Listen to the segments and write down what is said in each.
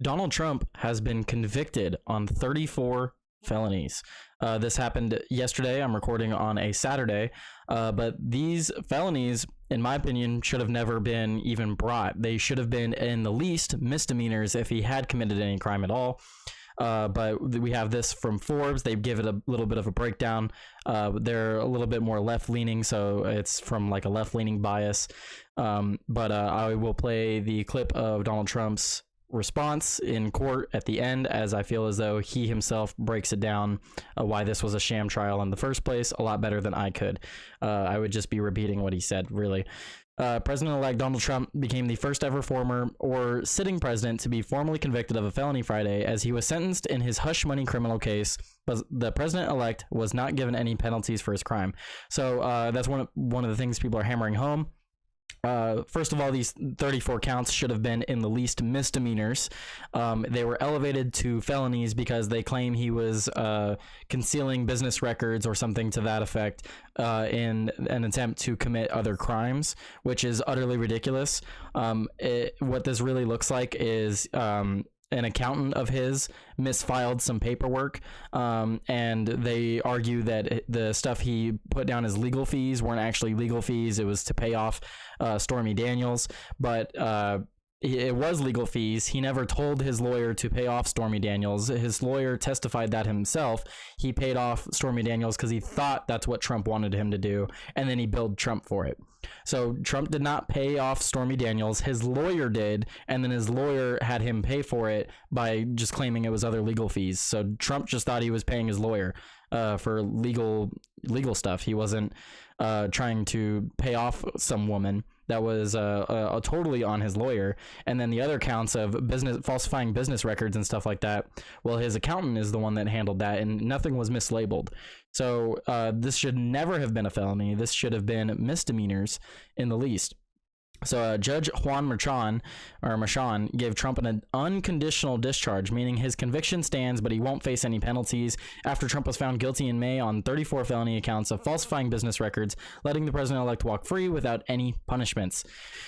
Donald Trump has been convicted on 34 felonies. This happened yesterday. I'm recording on a Saturday, but these felonies, in my opinion, should have never been even brought. They should have been in the least misdemeanors if he had committed any crime at all. But we have this from Forbes. They give it a little bit of a breakdown. They're a little bit more left-leaning, so it's from like a left-leaning bias. But I will play the clip of Donald Trump's response in court at the end, as I feel as though he himself breaks it down why this was a sham trial in the first place a lot better than I could. I would just be repeating what he said, really. President-elect Donald Trump became the first ever former or sitting president to be formally convicted of a felony Friday, as he was sentenced in his hush money criminal case, but the president-elect was not given any penalties for his crime. So that's one of the things people are hammering home. First of all, these 34 counts should have been in the least misdemeanors. They were elevated to felonies because they claim he was concealing business records or something to that effect in an attempt to commit other crimes, which is utterly ridiculous. What this really looks like is an accountant of his misfiled some paperwork, and they argue that the stuff he put down as legal fees weren't actually legal fees. It was to pay off Stormy Daniels, but it was legal fees. He never told his lawyer to pay off Stormy Daniels. His lawyer testified that himself. He paid off Stormy Daniels because he thought that's what Trump wanted him to do, and then he billed Trump for it. So Trump did not pay off Stormy Daniels. His lawyer did, and then his lawyer had him pay for it by just claiming it was other legal fees. So Trump just thought he was paying his lawyer for legal stuff. He wasn't trying to pay off some woman. That was totally on his lawyer. And then the other counts of falsifying business records and stuff like that, well, his accountant is the one that handled that, and nothing was mislabeled. So this should never have been a felony. This should have been misdemeanors in the least. So Judge Juan Merchan gave Trump an unconditional discharge, meaning his conviction stands, but he won't face any penalties after Trump was found guilty in May on 34 felony accounts of falsifying business records, letting the president-elect walk free without any punishments.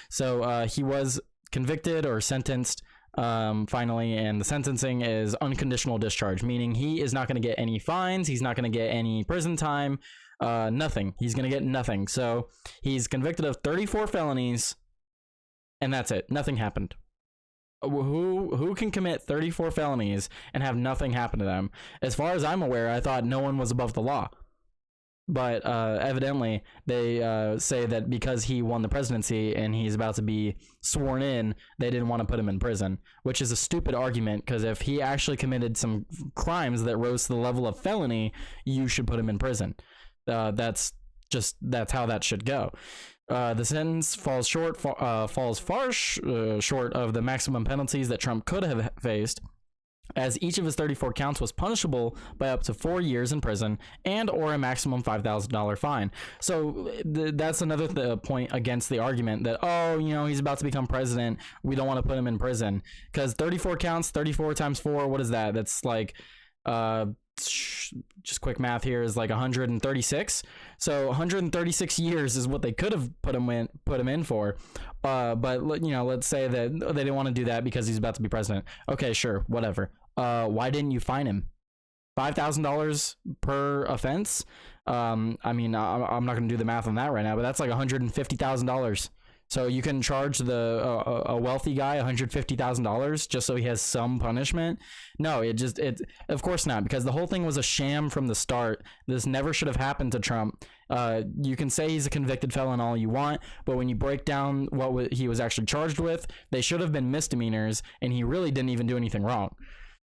So he was convicted or sentenced finally, and the sentencing is unconditional discharge, meaning he is not going to get any fines. He's not going to get any prison time. Nothing. He's going to get nothing. So he's convicted of 34 felonies, and that's it. Nothing happened. Who can commit 34 felonies and have nothing happen to them? As far as I'm aware, I thought no one was above the law. But evidently, they say that because he won the presidency and he's about to be sworn in, they didn't want to put him in prison, which is a stupid argument, because if he actually committed some crimes that rose to the level of felony, you should put him in prison. That's how that should go. The sentence falls far short of the maximum penalties that Trump could have faced, as each of his 34 counts was punishable by up to 4 years in prison and or a maximum $5,000 fine. So that's another point against the argument that, oh, he's about to become president, we don't want to put him in prison, because 34 counts, 34 times 4, what is that? That's like just quick math here is like 136. So 136 years is what they could have put him in for. But let's say that they didn't want to do that because he's about to be president. Okay, sure, whatever. Why didn't you fine him? $5,000 per offense. I'm not going to do the math on that right now, but that's like $150,000. So you can charge a wealthy guy $150,000 just so he has some punishment? No, of course not, because the whole thing was a sham from the start. This never should have happened to Trump. You can say he's a convicted felon all you want, but when you break down what he was actually charged with, they should have been misdemeanors, and he really didn't even do anything wrong.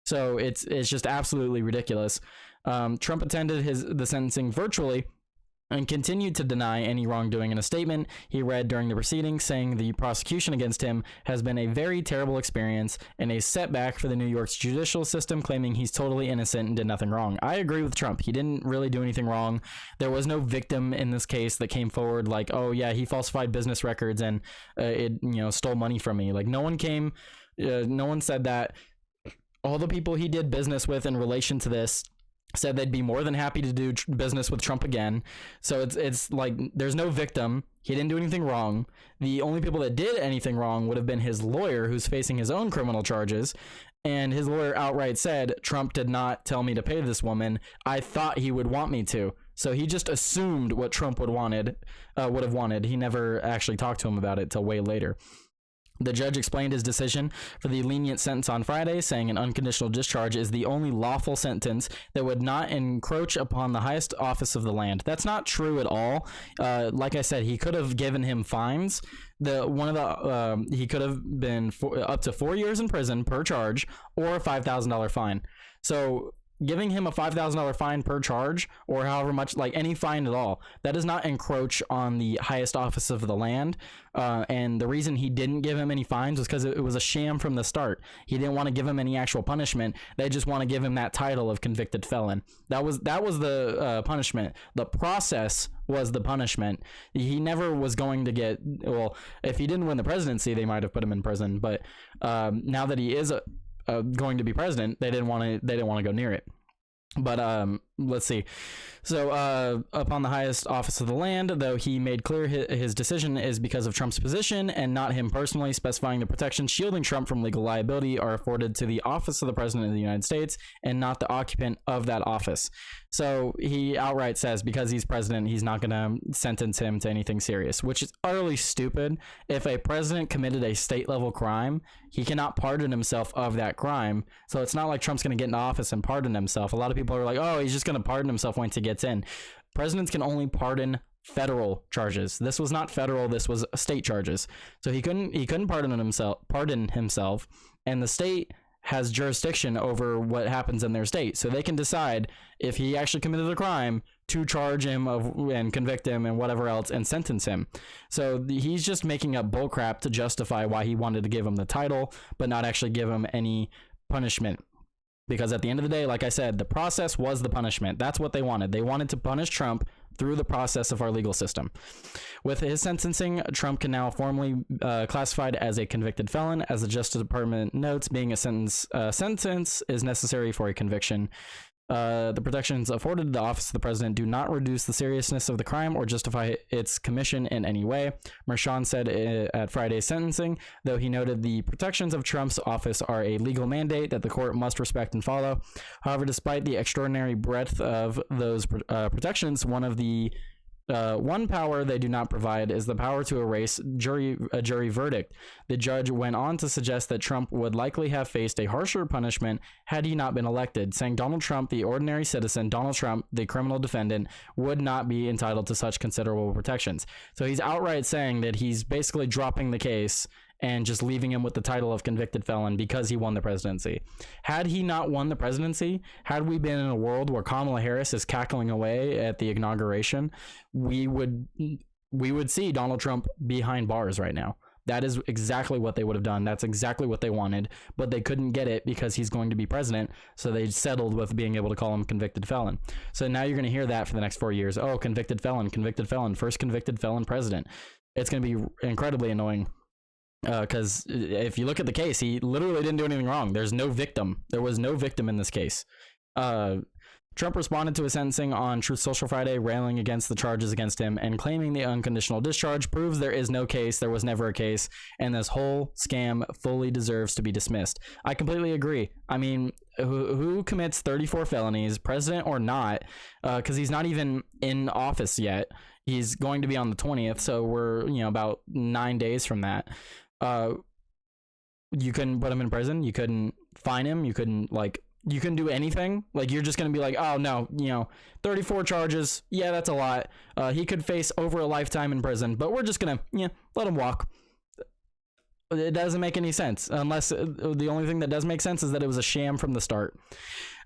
So it's just absolutely ridiculous. Trump attended the sentencing virtually and continued to deny any wrongdoing in a statement he read during the proceedings, saying the prosecution against him has been a very terrible experience and a setback for the New York's judicial system, claiming he's totally innocent and did nothing wrong. I agree with Trump. He didn't really do anything wrong. There was no victim in this case that came forward like, oh yeah, he falsified business records and it stole money from me. Like, no one came, no one said that. All the people he did business with in relation to this said they'd be more than happy to do business with Trump again. So it's like there's no victim. He didn't do anything wrong. The only people that did anything wrong would have been his lawyer, who's facing his own criminal charges. And his lawyer outright said, Trump did not tell me to pay this woman. I thought he would want me to. So he just assumed what Trump would have wanted. He never actually talked to him about it till way later. The judge explained his decision for the lenient sentence on Friday, saying an unconditional discharge is the only lawful sentence that would not encroach upon the highest office of the land. That's not true at all. Like I said, he could have given him fines. He could have been up to 4 years in prison per charge, or a $5,000 fine. So giving him a $5,000 fine per charge, or however much, like any fine at all, that does not encroach on the highest office of the land. And the reason he didn't give him any fines was because it was a sham from the start. He didn't want to give him any actual punishment. They just want to give him that title of convicted felon. That was the punishment. The process was the punishment. He never was going to get, well, if he didn't win the presidency, they might have put him in prison. But now that he is going to be president, they didn't want to go near it. But let's see. So upon the highest office of the land, though he made clear his decision is because of Trump's position and not him personally, specifying the protections shielding Trump from legal liability are afforded to the office of the president of the United States and not the occupant of that office. So he outright says because he's president, he's not going to sentence him to anything serious, which is utterly stupid. If a president committed a state level crime, he cannot pardon himself of that crime. So it's not like Trump's going to get into office and pardon himself. A lot of people are like, oh, he's just going to pardon himself once he gets in. Presidents can only pardon federal charges. This was not federal, this was state charges. So he couldn't pardon himself, and the state has jurisdiction over what happens in their state. So they can decide if he actually committed a crime to charge him and convict him and whatever else and sentence him. So he's just making up bullcrap to justify why he wanted to give him the title, but not actually give him any punishment. Because at the end of the day, like I said, the process was the punishment. That's what they wanted. They wanted to punish Trump through the process of our legal system. With his sentencing, Trump can now formally classified as a convicted felon. As the Justice Department notes, being a sentence is necessary for a conviction. The protections afforded to the office of the president do not reduce the seriousness of the crime or justify its commission in any way. Merchan said at Friday's sentencing, though he noted the protections of Trump's office are a legal mandate that the court must respect and follow. However, despite the extraordinary breadth of those protections, one power they do not provide is the power to erase a jury verdict. The judge went on to suggest that Trump would likely have faced a harsher punishment had he not been elected, saying Donald Trump, the ordinary citizen, Donald Trump, the criminal defendant, would not be entitled to such considerable protections. So he's outright saying that he's basically dropping the case and just leaving him with the title of convicted felon because he won the presidency. Had he not won the presidency, had we been in a world where Kamala Harris is cackling away at the inauguration, we would see Donald Trump behind bars right now. That is exactly what they would have done. That's exactly what they wanted, but they couldn't get it because he's going to be president, so they settled with being able to call him convicted felon. So now you're going to hear that for the next 4 years. Oh, convicted felon, first convicted felon president. It's going to be incredibly annoying. Because if you look at the case, he literally didn't do anything wrong. There's no victim. There was no victim in this case. Trump responded to his sentencing on Truth Social Friday, railing against the charges against him and claiming the unconditional discharge proves there is no case, there was never a case, and this whole scam fully deserves to be dismissed. I completely agree. I mean, who commits 34 felonies, president or not, because he's not even in office yet. He's going to be on the 20th, so we're about 9 days from that. You couldn't put him in prison. You couldn't fine him. You couldn't do anything. Like, you're just going to be like, oh no, 34 charges. Yeah, that's a lot. He could face over a lifetime in prison, but we're just going to, let him walk. It doesn't make any sense, unless the only thing that does make sense is that it was a sham from the start.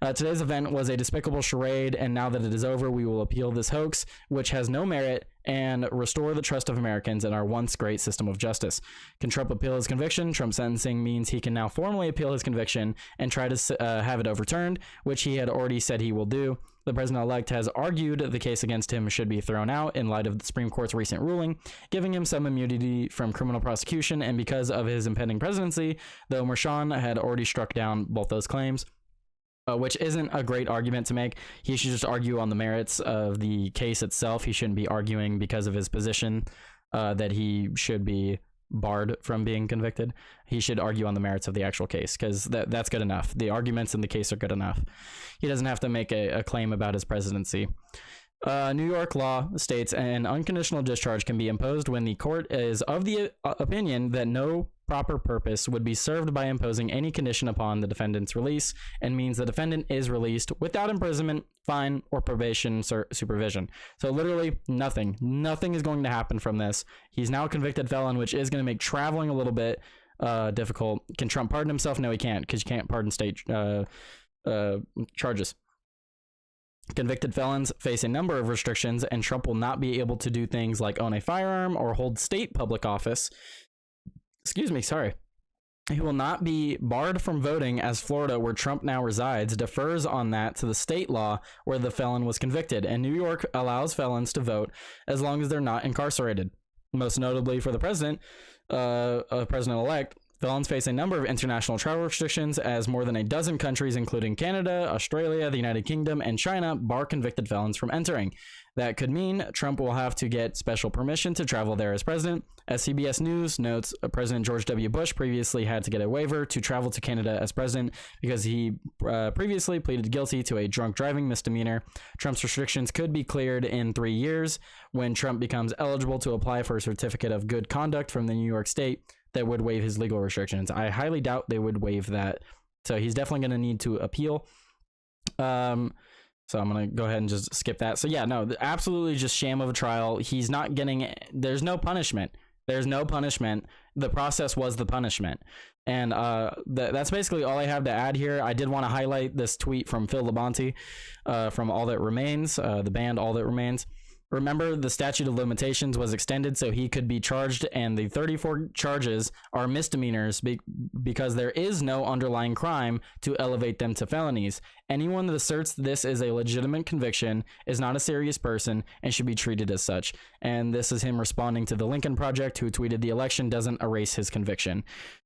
Today's event was a despicable charade, and now that it is over, we will appeal this hoax, which has no merit, and restore the trust of Americans in our once great system of justice. Can Trump appeal his conviction? Trump's sentencing means he can now formally appeal his conviction and try to have it overturned, which he had already said he will do. The president-elect has argued the case against him should be thrown out in light of the Supreme Court's recent ruling, giving him some immunity from criminal prosecution, and because of his impending presidency, though Merchan had already struck down both those claims. which isn't a great argument to make. He should just argue on the merits of the case itself. He shouldn't be arguing because of his position that he should be barred from being convicted. He should argue on the merits of the actual case, because that's good enough. The arguments in the case are good enough. He doesn't have to make a claim about his presidency. New York law states an unconditional discharge can be imposed when the court is of the opinion that no proper purpose would be served by imposing any condition upon the defendant's release, and means the defendant is released without imprisonment, fine, or probation supervision. So literally nothing is going to happen from this. He's now a convicted felon, which is going to make traveling a little bit difficult. Can Trump pardon himself? No, he can't, because you can't pardon state charges. Convicted felons face a number of restrictions, and Trump will not be able to do things like own a firearm or hold state public office. He will not be barred from voting, as Florida, where Trump now resides, defers on that to the state law where the felon was convicted, and New York allows felons to vote as long as they're not incarcerated. Most notably for the president-elect, felons face a number of international travel restrictions, as more than a dozen countries, including Canada, Australia, the United Kingdom, and China, bar convicted felons from entering. That could mean Trump will have to get special permission to travel there as president. As CBS News notes, President George W. Bush previously had to get a waiver to travel to Canada as president because he previously pleaded guilty to a drunk driving misdemeanor. Trump's restrictions could be cleared in 3 years when Trump becomes eligible to apply for a certificate of good conduct from the New York State that would waive his legal restrictions. I highly doubt they would waive that. So he's definitely going to need to appeal. So I'm going to go ahead and just skip that. So yeah, no, absolutely just sham of a trial. He's not getting, there's no punishment. There's no punishment. The process was the punishment. And that's basically all I have to add here. I did want to highlight this tweet from Phil Labonte from All That Remains, the band All That Remains. Remember, the statute of limitations was extended so he could be charged, and the 34 charges are misdemeanors because there is no underlying crime to elevate them to felonies. Anyone that asserts this is a legitimate conviction is not a serious person and should be treated as such. And this is him responding to the Lincoln Project, who tweeted the election doesn't erase his conviction,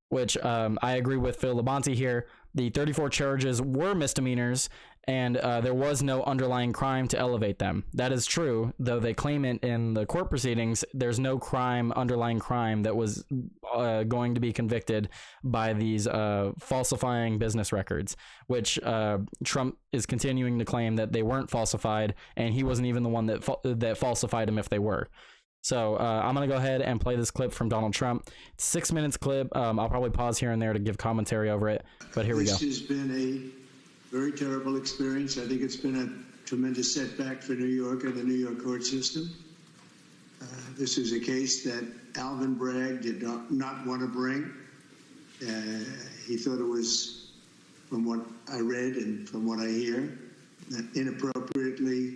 which I agree with Phil Labonte here. The 34 charges were misdemeanors, and there was no underlying crime to elevate them. That is true, though they claim it in the court proceedings. There's no underlying crime that was going to be convicted by these falsifying business records, which Trump is continuing to claim that they weren't falsified, and he wasn't even the one that falsified them if they were. So I'm going to go ahead and play this clip from Donald Trump. 6 minutes clip. I'll probably pause here and there to give commentary over it, but here we go. This has been a very terrible experience. I think it's been a tremendous setback for New York and the New York court system. This is a case that Alvin Bragg did not want to bring. He thought it was, from what I read and from what I hear, inappropriately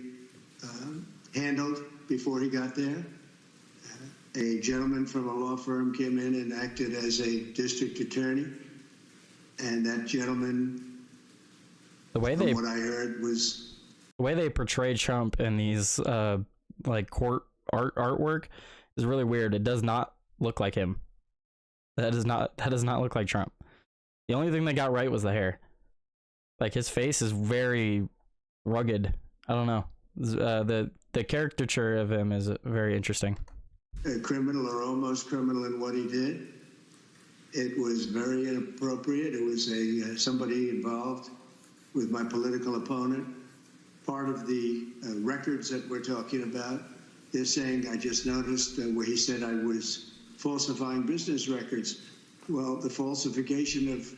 handled before he got there. A gentleman from a law firm came in and acted as a district attorney, and that gentleman, what I heard, was the way they portray Trump in these like court artwork is really weird. It does not look like him. That does not look like Trump. The only thing they got right was the hair. Like, his face is very rugged. I don't know. The caricature of him is very interesting. A criminal or almost criminal in what he did. It was very inappropriate. It was somebody involved with my political opponent. Part of the records that we're talking about, they're saying, I just noticed where he said I was falsifying business records. Well, the falsification of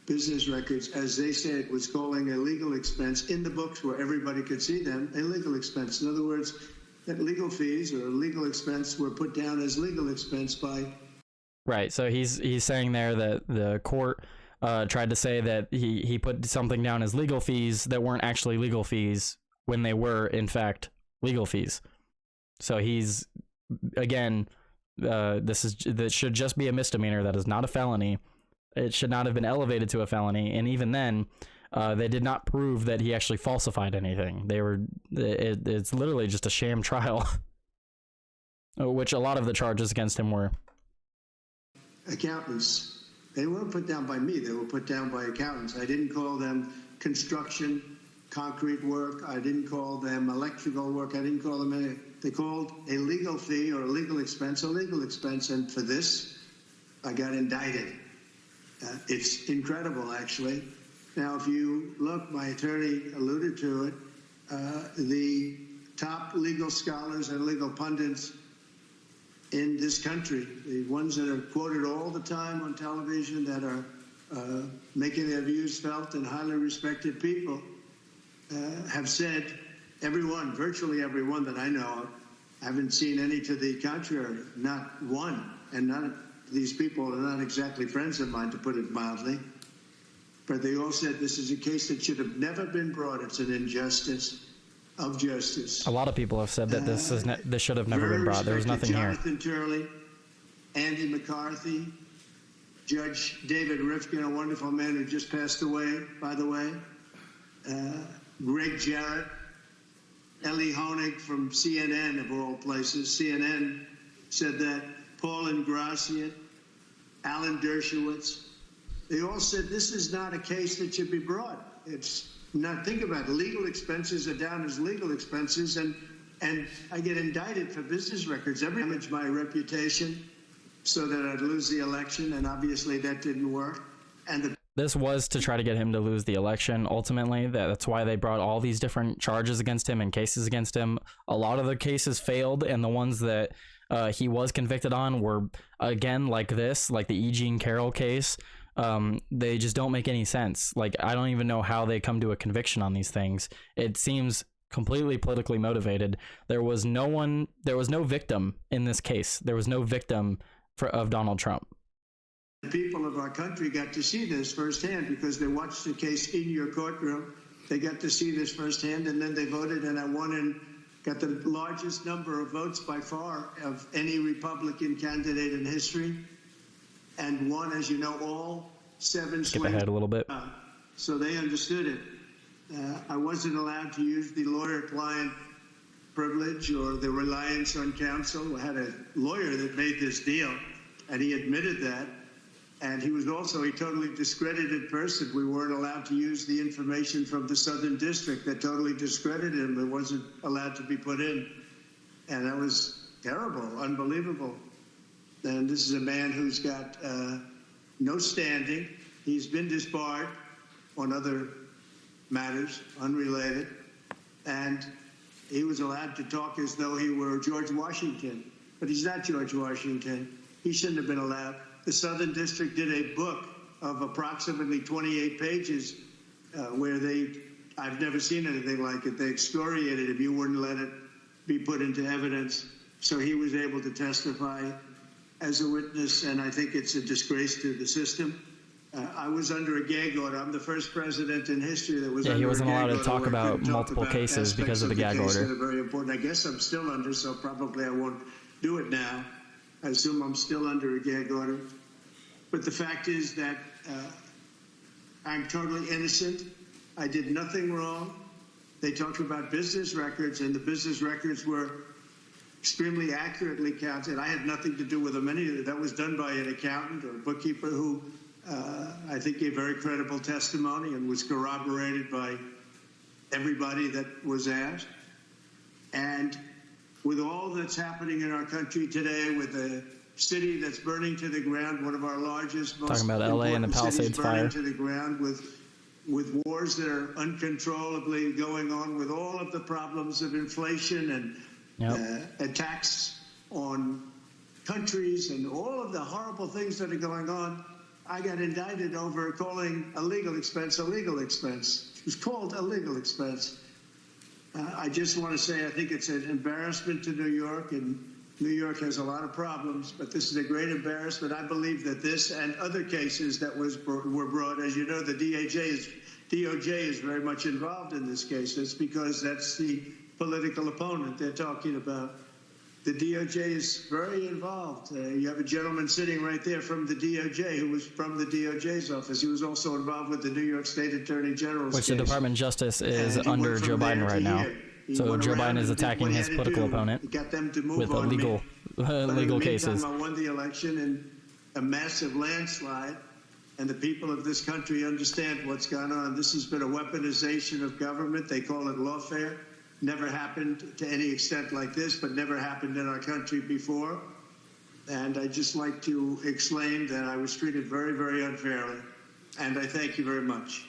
business records, as they said, was calling a legal expense in the books where everybody could see them, a legal expense. In other words, that legal fees or legal expense were put down as legal expense by... Right, so he's saying there that the court tried to say that he put something down as legal fees that weren't actually legal fees when they were, in fact, legal fees. So he's, again, that should just be a misdemeanor. That is not a felony. It should not have been elevated to a felony, and even then, they did not prove that he actually falsified anything. It's literally just a sham trial, which a lot of the charges against him were. Accountants, they weren't put down by me. They were put down by accountants. I didn't call them construction, concrete work. I didn't call them electrical work. I didn't call them any. They called a legal fee or a legal expense, and for this, I got indicted. It's incredible, actually. Now, if you look, my attorney alluded to it, the top legal scholars and legal pundits in this country, the ones that are quoted all the time on television, that are making their views felt, and highly respected people, have said, everyone, virtually everyone that I know of, I haven't seen any to the contrary, not one. And none of these people are not exactly friends of mine, to put it mildly. But they all said this is a case that should have never been brought. It's an injustice of justice. A lot of people have said that this should have never been brought. There was nothing here. Jonathan Turley, Andy McCarthy, Judge David Rifkin, a wonderful man who just passed away, by the way, Greg Jarrett, Ellie Honig from CNN, of all places. CNN said that. Paul Ingratian, Alan Dershowitz, they all said this is not a case that should be brought. It's not, think about it, legal expenses are down as legal expenses, and I get indicted for business records. Every damage my reputation so that I'd lose the election, and obviously that didn't work. And this was to try to get him to lose the election. Ultimately, that's why they brought all these different charges against him and cases against him. A lot of the cases failed, and the ones that he was convicted on were, again, like this, like the E. Jean Carroll case. They just don't make any sense. Like, I don't even know how they come to a conviction on these things. It seems completely politically motivated. There was no victim in this case. There was no victim of Donald Trump. The people of our country got to see this firsthand because they watched the case in your courtroom. They got to see this firsthand, and then they voted, and I won and got the largest number of votes by far of any Republican candidate in history, and won, as you know, all 7 Skip ahead a little bit. So they understood it. I wasn't allowed to use the lawyer-client privilege or the reliance on counsel. I had a lawyer that made this deal, and he admitted that. And he was also a totally discredited person. We weren't allowed to use the information from the Southern District that totally discredited him. It wasn't allowed to be put in. And that was terrible, unbelievable. And this is a man who's got no standing. He's been disbarred on other matters, unrelated. And he was allowed to talk as though he were George Washington. But he's not George Washington. He shouldn't have been allowed. The Southern District did a book of approximately 28 pages where I've never seen anything like it. They excoriated him. You wouldn't let it be put into evidence. So he was able to testify as a witness, and I think it's a disgrace to the system. I was under a gag order. I'm the first president in history that was under a gag order. Yeah, he wasn't allowed to talk about multiple cases because of the gag order. That are very important. I guess I'm still under, so probably I won't do it now. I assume I'm still under a gag order. But the fact is that I'm totally innocent. I did nothing wrong. They talked about business records, and the business records were extremely accurately counted. I had nothing to do with them. Any of that was done by an accountant or a bookkeeper who I think gave very credible testimony and was corroborated by everybody that was asked. And with all that's happening in our country today, with the city that's burning to the ground, one of our largest, most talking about LA and the Palisades fire, to the ground, with wars that are uncontrollably going on, with all of the problems of inflation and attacks on countries and all of the horrible things that are going on. I got indicted over calling a legal expense a legal expense. It was called a legal expense. I just want to say I think it's an embarrassment to New York, and New York has a lot of problems, but this is a great embarrassment. I believe that this and other cases that were brought, as you know, the DOJ is very much involved in this case. It's because that's the political opponent they're talking about. The DOJ is very involved. You have a gentleman sitting right there from the DOJ who was from the DOJ's office. He was also involved with the New York State Attorney General's which case. The Department of Justice is under Joe Biden right now. So Joe Biden is attacking his political opponent got them to move with on legal me. legal cases. I won the election in a massive landslide, and the people of this country understand what's gone on. This has been a weaponization of government. They call it lawfare. Never happened to any extent like this, but never happened in our country before. And I'd just like to explain that I was treated very, very unfairly. And I thank you very much.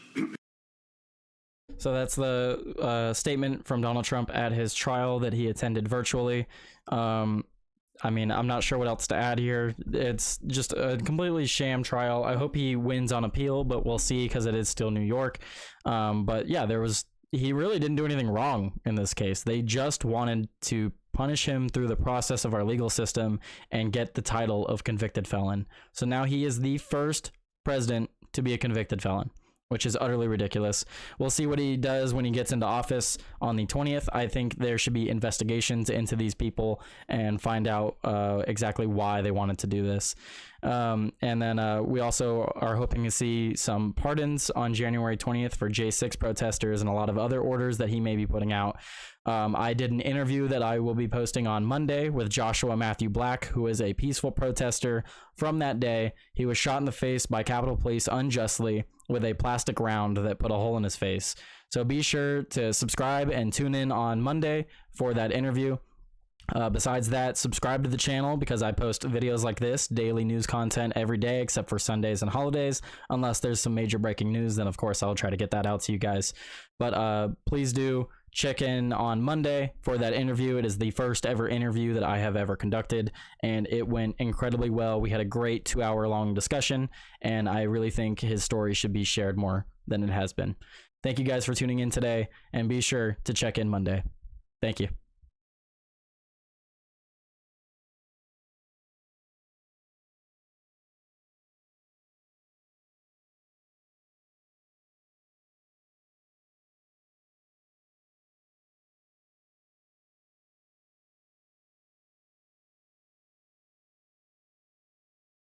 So that's the statement from Donald Trump at his trial that he attended virtually. I mean, I'm not sure what else to add here. It's just a completely sham trial. I hope he wins on appeal, but we'll see because it is still New York. But yeah, he really didn't do anything wrong in this case. They just wanted to punish him through the process of our legal system and get the title of convicted felon. So now he is the first president to be a convicted felon, which is utterly ridiculous. We'll see what he does when he gets into office on the 20th. I think there should be investigations into these people and find out exactly why they wanted to do this. And then we also are hoping to see some pardons on January 20th for J6 protesters and a lot of other orders that he may be putting out. I did an interview that I will be posting on Monday with Joshua Matthew Black, who is a peaceful protester from that day. He was shot in the face by Capitol Police unjustly with a plastic round that put a hole in his face. So be sure to subscribe and tune in on Monday for that interview. Besides that, subscribe to the channel because I post videos like this, daily news content every day except for Sundays and holidays. Unless there's some major breaking news, then of course I'll try to get that out to you guys. But please do check in on Monday for that interview. It is the first ever interview that I have ever conducted, and it went incredibly well. We had a great 2-hour-long discussion, and I really think his story should be shared more than it has been. Thank you guys for tuning in today, and be sure to check in Monday. Thank you.